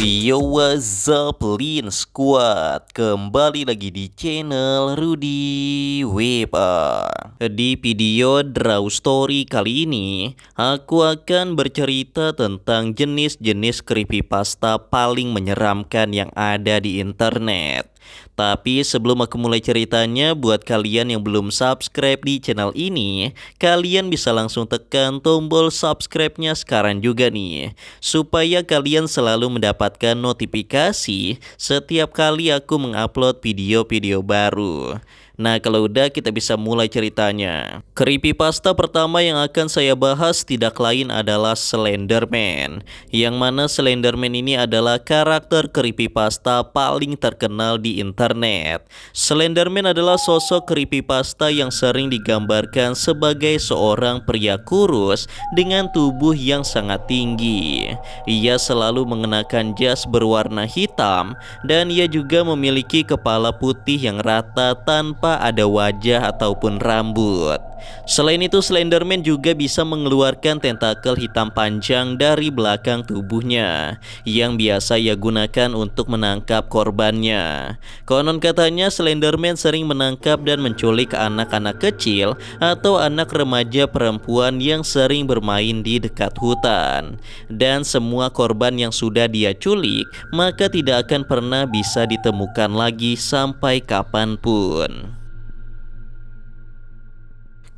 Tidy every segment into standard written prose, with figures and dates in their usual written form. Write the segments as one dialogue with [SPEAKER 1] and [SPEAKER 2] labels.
[SPEAKER 1] Yo, what's up, Lin Squad? Kembali lagi di channel Rudy Wepa. Di video Draw Story kali ini, aku akan bercerita tentang jenis-jenis creepypasta paling menyeramkan yang ada di internet. Tapi sebelum aku mulai ceritanya, buat kalian yang belum subscribe di channel ini, kalian bisa langsung tekan tombol subscribe-nya sekarang juga nih, supaya kalian selalu mendapatkan notifikasi setiap kali aku mengupload video-video baru. Nah, kalau udah, kita bisa mulai ceritanya. Creepypasta pertama yang akan saya bahas tidak lain adalah Slenderman, yang mana Slenderman ini adalah karakter creepypasta paling terkenal di internet. Slenderman adalah sosok creepypasta yang sering digambarkan sebagai seorang pria kurus dengan tubuh yang sangat tinggi. Ia selalu mengenakan jas berwarna hitam, dan ia juga memiliki kepala putih yang rata tanpa ada wajah ataupun rambut. Selain itu, Slenderman juga bisa mengeluarkan tentakel hitam panjang dari belakang tubuhnya yang biasa ia gunakan untuk menangkap korbannya. Konon katanya Slenderman sering menangkap dan menculik anak-anak kecil atau anak remaja perempuan yang sering bermain di dekat hutan. Dan semua korban yang sudah dia culik maka tidak akan pernah bisa ditemukan lagi sampai kapanpun.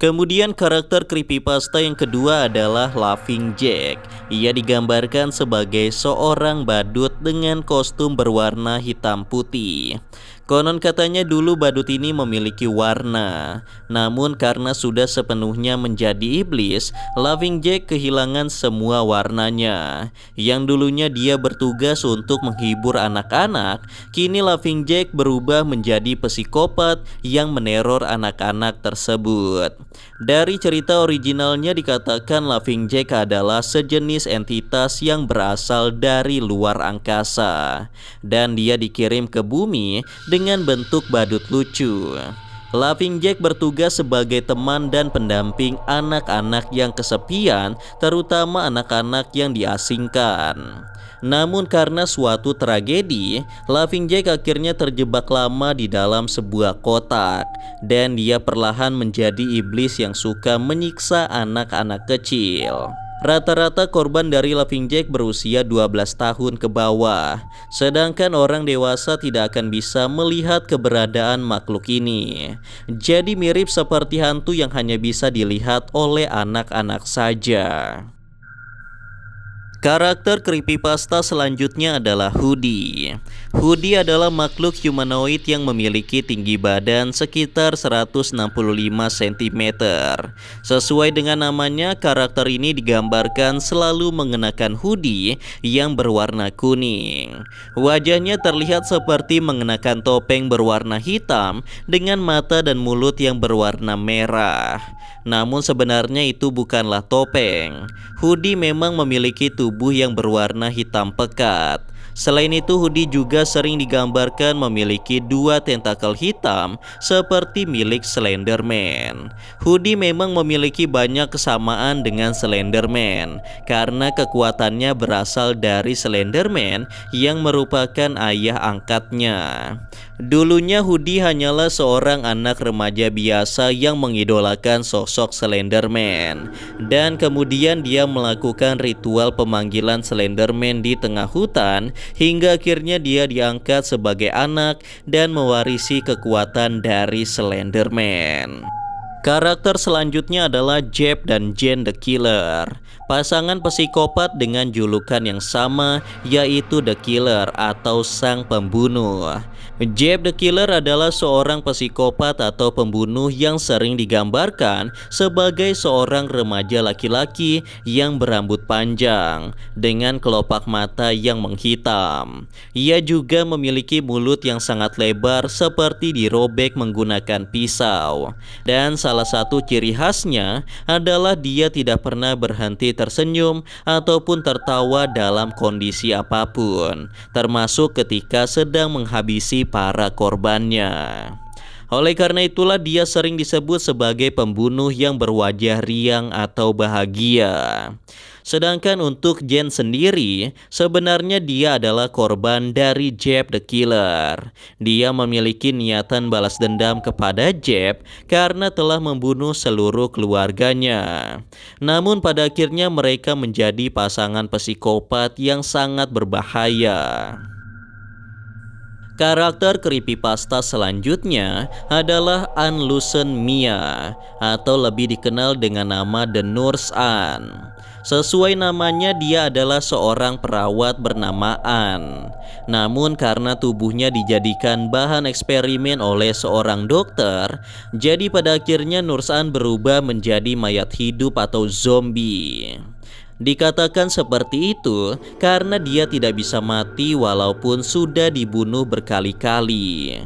[SPEAKER 1] Kemudian karakter creepypasta yang kedua adalah Laughing Jack. Ia digambarkan sebagai seorang badut dengan kostum berwarna hitam putih. Konon katanya dulu badut ini memiliki warna, namun karena sudah sepenuhnya menjadi iblis, Laughing Jack kehilangan semua warnanya. Yang dulunya dia bertugas untuk menghibur anak-anak, kini Laughing Jack berubah menjadi psikopat yang meneror anak-anak tersebut. Dari cerita originalnya dikatakan Laughing Jack adalah sejenis entitas yang berasal dari luar angkasa, dan dia dikirim ke bumi dengan bentuk badut lucu. Laughing Jack bertugas sebagai teman dan pendamping anak-anak yang kesepian, terutama anak-anak yang diasingkan. Namun karena suatu tragedi, Laughing Jack akhirnya terjebak lama di dalam sebuah kotak, dan dia perlahan menjadi iblis yang suka menyiksa anak-anak kecil. Rata-rata korban dari Laughing Jack berusia 12 tahun ke bawah, sedangkan orang dewasa tidak akan bisa melihat keberadaan makhluk ini. Jadi mirip seperti hantu yang hanya bisa dilihat oleh anak-anak saja. Karakter creepypasta selanjutnya adalah Hoodie. Hoodie adalah makhluk humanoid yang memiliki tinggi badan sekitar 165 cm. Sesuai dengan namanya, karakter ini digambarkan selalu mengenakan hoodie yang berwarna kuning. Wajahnya terlihat seperti mengenakan topeng berwarna hitam dengan mata dan mulut yang berwarna merah. Namun sebenarnya itu bukanlah topeng. Hoodie memang memiliki tubuh yang berwarna hitam pekat. Selain itu, Hoodie juga sering digambarkan memiliki dua tentakel hitam seperti milik Slenderman. Hoodie memang memiliki banyak kesamaan dengan Slenderman karena kekuatannya berasal dari Slenderman yang merupakan ayah angkatnya. Dulunya Hoodie hanyalah seorang anak remaja biasa yang mengidolakan sosok Slenderman, dan kemudian dia melakukan ritual pemanggilan Slenderman di tengah hutan hingga akhirnya dia diangkat sebagai anak dan mewarisi kekuatan dari Slenderman. Karakter selanjutnya adalah Jeb dan Jane the Killer, pasangan psikopat dengan julukan yang sama, yaitu The Killer atau Sang Pembunuh. Jeb the Killer adalah seorang psikopat atau pembunuh yang sering digambarkan sebagai seorang remaja laki-laki yang berambut panjang dengan kelopak mata yang menghitam. Ia juga memiliki mulut yang sangat lebar seperti dirobek menggunakan pisau, dan salah satu ciri khasnya adalah dia tidak pernah berhenti tersenyum ataupun tertawa dalam kondisi apapun, termasuk ketika sedang menghabisi para korbannya. Oleh karena itulah dia sering disebut sebagai pembunuh yang berwajah riang atau bahagia. Sedangkan untuk Jen sendiri, sebenarnya dia adalah korban dari Jeb the Killer. Dia memiliki niatan balas dendam kepada Jeb karena telah membunuh seluruh keluarganya. Namun pada akhirnya mereka menjadi pasangan psikopat yang sangat berbahaya. Karakter creepypasta selanjutnya adalah Anlusen Mia atau lebih dikenal dengan nama The Nurse Anne. Sesuai namanya, dia adalah seorang perawat bernama Anne. Namun karena tubuhnya dijadikan bahan eksperimen oleh seorang dokter, jadi pada akhirnya Nurse Anne berubah menjadi mayat hidup atau zombie. Dikatakan seperti itu karena dia tidak bisa mati walaupun sudah dibunuh berkali-kali.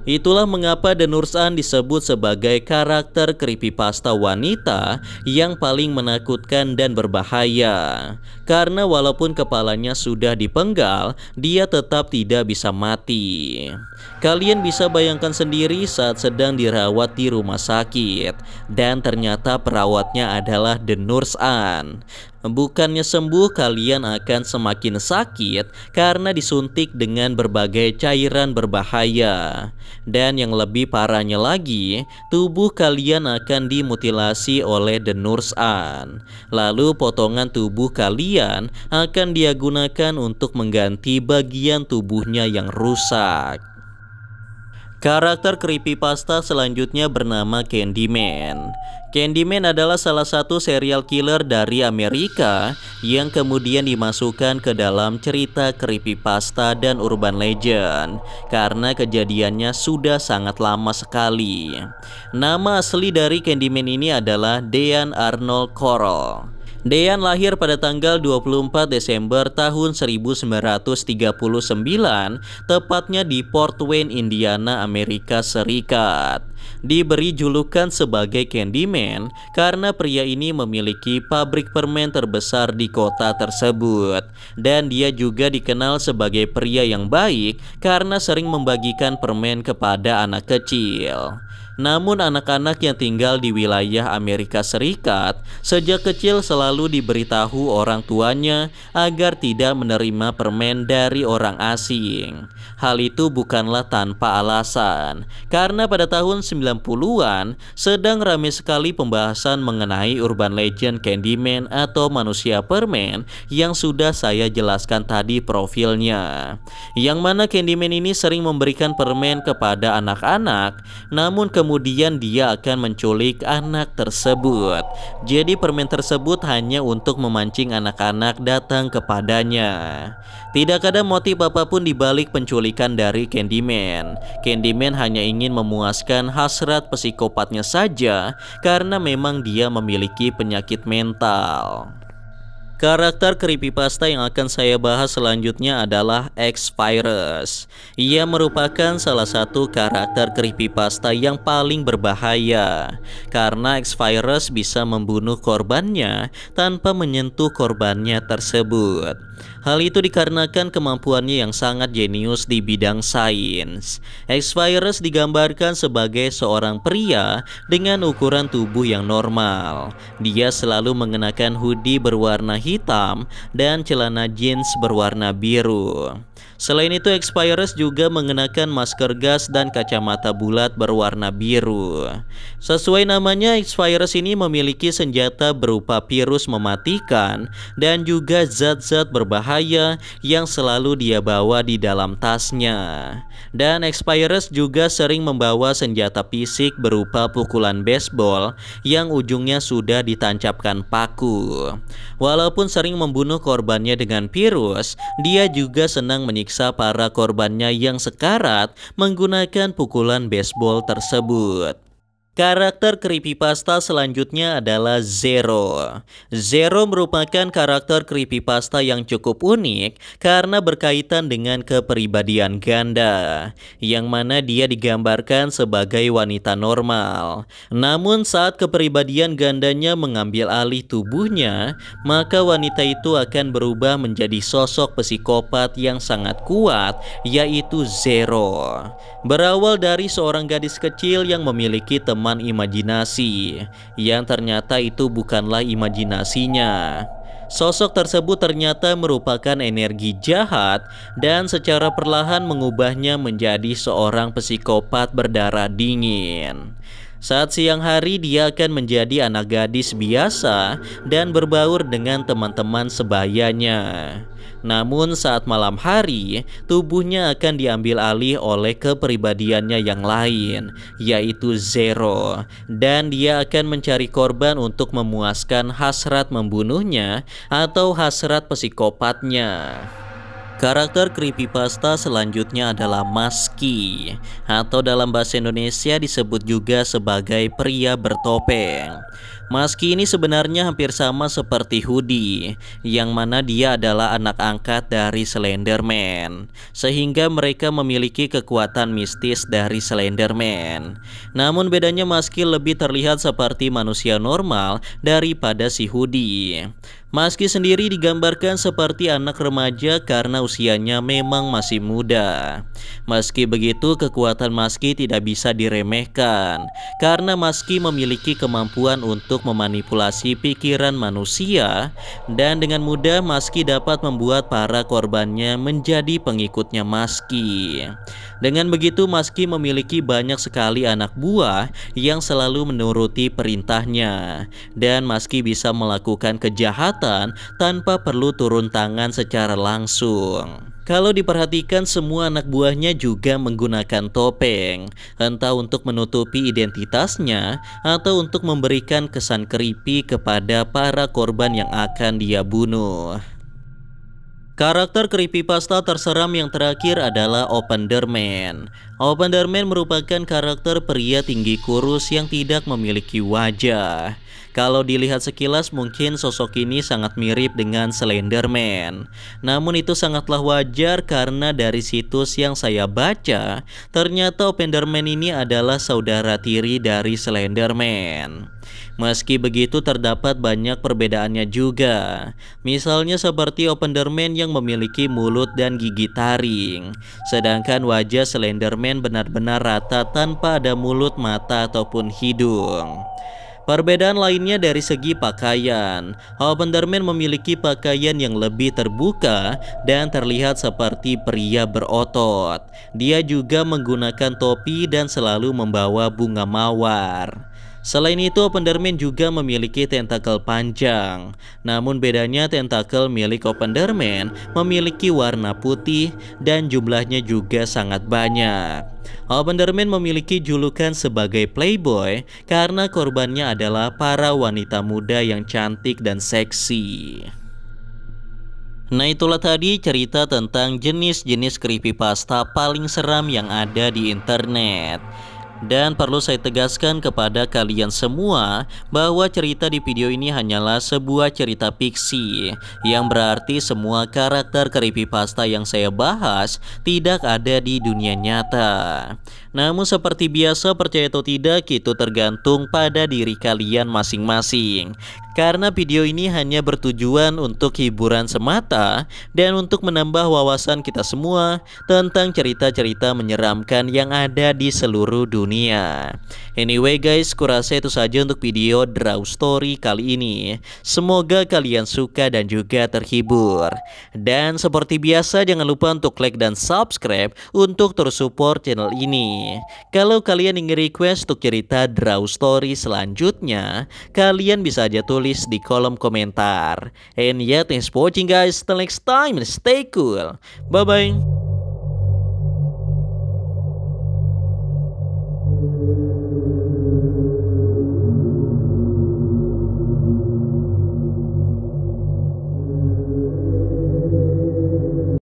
[SPEAKER 1] Itulah mengapa The Nurse Anne disebut sebagai karakter creepypasta wanita yang paling menakutkan dan berbahaya. Karena walaupun kepalanya sudah dipenggal, dia tetap tidak bisa mati. Kalian bisa bayangkan sendiri saat sedang dirawat di rumah sakit, dan ternyata perawatnya adalah The Nurse Anne. Bukannya sembuh, kalian akan semakin sakit karena disuntik dengan berbagai cairan berbahaya. Dan yang lebih parahnya lagi, tubuh kalian akan dimutilasi oleh The Nurse Anne. Lalu potongan tubuh kalian akan dia gunakan untuk mengganti bagian tubuhnya yang rusak. Karakter creepypasta selanjutnya bernama Candyman. Candyman adalah salah satu serial killer dari Amerika yang kemudian dimasukkan ke dalam cerita creepypasta dan urban legend karena kejadiannya sudah sangat lama sekali. Nama asli dari Candyman ini adalah Dean Arnold Corll. Dean lahir pada tanggal 24 Desember tahun 1939, tepatnya di Fort Wayne, Indiana, Amerika Serikat. Diberi julukan sebagai Candyman karena pria ini memiliki pabrik permen terbesar di kota tersebut. Dan dia juga dikenal sebagai pria yang baik karena sering membagikan permen kepada anak kecil. Namun anak-anak yang tinggal di wilayah Amerika Serikat sejak kecil selalu diberitahu orang tuanya agar tidak menerima permen dari orang asing. Hal itu bukanlah tanpa alasan, karena pada tahun 90-an sedang ramai sekali pembahasan mengenai urban legend Candyman atau manusia permen yang sudah saya jelaskan tadi profilnya. Yang mana Candyman ini sering memberikan permen kepada anak-anak, namun kemudian dia akan menculik anak tersebut. Jadi permen tersebut hanya untuk memancing anak-anak datang kepadanya. Tidak ada motif apapun di balik penculikan dari Candyman. Candyman hanya ingin memuaskan hasrat psikopatnya saja karena memang dia memiliki penyakit mental. Karakter creepypasta yang akan saya bahas selanjutnya adalah X-Virus. Ia merupakan salah satu karakter creepypasta yang paling berbahaya karena X-Virus bisa membunuh korbannya tanpa menyentuh korbannya tersebut. Hal itu dikarenakan kemampuannya yang sangat jenius di bidang sains. X-Virus digambarkan sebagai seorang pria dengan ukuran tubuh yang normal. Dia selalu mengenakan hoodie berwarna hitam dan celana jeans berwarna biru. Selain itu, X-Virus juga mengenakan masker gas dan kacamata bulat berwarna biru. Sesuai namanya, X-Virus ini memiliki senjata berupa virus mematikan dan juga zat-zat berbahaya yang selalu dia bawa di dalam tasnya. Dan X-Virus juga sering membawa senjata fisik berupa pukulan baseball yang ujungnya sudah ditancapkan paku. Walaupun sering membunuh korbannya dengan virus, dia juga senang menyiksa para korbannya yang sekarat menggunakan pukulan baseball tersebut. Karakter creepypasta selanjutnya adalah Zero. Zero merupakan karakter creepypasta yang cukup unik karena berkaitan dengan kepribadian ganda, yang mana dia digambarkan sebagai wanita normal. Namun saat kepribadian gandanya mengambil alih tubuhnya, maka wanita itu akan berubah menjadi sosok psikopat yang sangat kuat, yaitu Zero. Berawal dari seorang gadis kecil yang memiliki teman imajinasi, yang ternyata itu bukanlah imajinasinya. Sosok tersebut ternyata merupakan energi jahat dan secara perlahan mengubahnya menjadi seorang psikopat berdarah dingin. Saat siang hari dia akan menjadi anak gadis biasa dan berbaur dengan teman-teman sebayanya. Namun saat malam hari, tubuhnya akan diambil alih oleh kepribadiannya yang lain, yaitu Zero. Dan dia akan mencari korban untuk memuaskan hasrat membunuhnya atau hasrat psikopatnya. Karakter creepypasta selanjutnya adalah Maski, atau dalam bahasa Indonesia disebut juga sebagai pria bertopeng. Maski ini sebenarnya hampir sama seperti Hoodie, yang mana dia adalah anak angkat dari Slenderman, sehingga mereka memiliki kekuatan mistis dari Slenderman. Namun bedanya Maski lebih terlihat seperti manusia normal daripada si Hoodie. Maski sendiri digambarkan seperti anak remaja karena usianya memang masih muda. Meski begitu, kekuatan Maski tidak bisa diremehkan karena Maski memiliki kemampuan untuk memanipulasi pikiran manusia, dan dengan mudah Maski dapat membuat para korbannya menjadi pengikutnya Maski. Dengan begitu, Maski memiliki banyak sekali anak buah yang selalu menuruti perintahnya, dan Maski bisa melakukan kejahatan tanpa perlu turun tangan secara langsung. Kalau diperhatikan, semua anak buahnya juga menggunakan topeng, entah untuk menutupi identitasnya atau untuk memberikan kesan creepy kepada para korban yang akan dia bunuh. Karakter creepypasta terseram yang terakhir adalah Openderman. Openderman merupakan karakter pria tinggi kurus yang tidak memiliki wajah. Kalau dilihat sekilas mungkin sosok ini sangat mirip dengan Slenderman. Namun itu sangatlah wajar karena dari situs yang saya baca, ternyata Openderman ini adalah saudara tiri dari Slenderman. Meski begitu, terdapat banyak perbedaannya juga. Misalnya seperti Openderman yang memiliki mulut dan gigi taring, sedangkan wajah Slenderman benar-benar rata tanpa ada mulut, mata ataupun hidung. Perbedaan lainnya dari segi pakaian. Openderman memiliki pakaian yang lebih terbuka dan terlihat seperti pria berotot. Dia juga menggunakan topi dan selalu membawa bunga mawar. Selain itu, Openderman juga memiliki tentakel panjang. Namun bedanya, tentakel milik Openderman memiliki warna putih dan jumlahnya juga sangat banyak. Openderman memiliki julukan sebagai playboy karena korbannya adalah para wanita muda yang cantik dan seksi. Nah, itulah tadi cerita tentang jenis-jenis creepypasta paling seram yang ada di internet. Dan perlu saya tegaskan kepada kalian semua bahwa cerita di video ini hanyalah sebuah cerita fiksi, yang berarti semua karakter creepypasta yang saya bahas tidak ada di dunia nyata. Namun seperti biasa, percaya atau tidak itu tergantung pada diri kalian masing-masing. Karena video ini hanya bertujuan untuk hiburan semata dan untuk menambah wawasan kita semua tentang cerita-cerita menyeramkan yang ada di seluruh dunia. Anyway guys, kurasa itu saja untuk video Draw Story kali ini. Semoga kalian suka dan juga terhibur. Dan seperti biasa, jangan lupa untuk like dan subscribe untuk terus support channel ini. Kalau kalian ingin request untuk cerita Draw Story selanjutnya, kalian bisa aja tulis di kolom komentar. And yeah, thanks for watching guys. Till next time, stay cool. Bye bye.